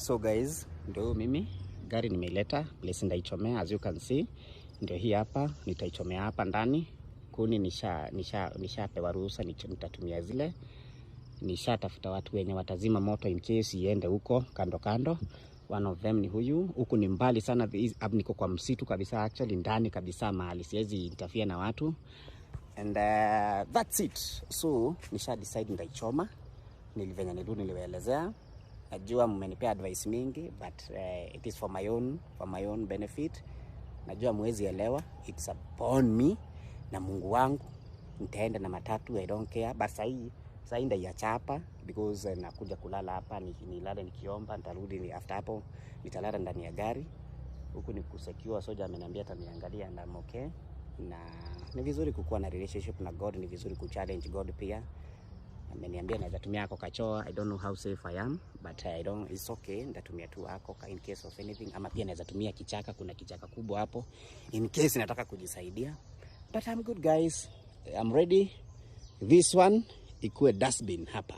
So guys, ndio mimi gari nimeileta place ndaichomea, as you can see. Ndio hii hapa, nitaichomea hapa ndani. Kuni nishapewa ruhusa nitatumia zile. Nishatafuta watu wenye watazima moto in case iende huko kando kando. One of them ni huyu. Huku ni mbali sana, niko kwa msitu kabisa, actually ndani kabisa mahali siwezi interfere na watu. And that's it. So nisha decide ndaichoma. Niliwaelezea. Najua mmenipea advice mingi, but it is for my own benefit. Najua mwezi elewa, it's upon me na Mungu wangu. Nitaenda na matatu, I don't care. But sasa ndaiacha hapa because nakuja kulala hapa, nilale nikiomba, nitarudi after hapo nitalala ndani ya gari. Huku ni kusecure, soja ameniambia ataniangalia and I'm okay. Na ni vizuri kukuwa na relationship na God, ni vizuri kuchallenge God pia. Ameniambia naweza tumia ako kachoa. I don't know how safe I am, but it's okay. Nitatumia tu ako in case of anything, ama pia naweza tumia kichaka, kuna kichaka kubwa hapo in case nataka kujisaidia. But I'm good guys, I'm ready. This one ikuwe dustbin hapa.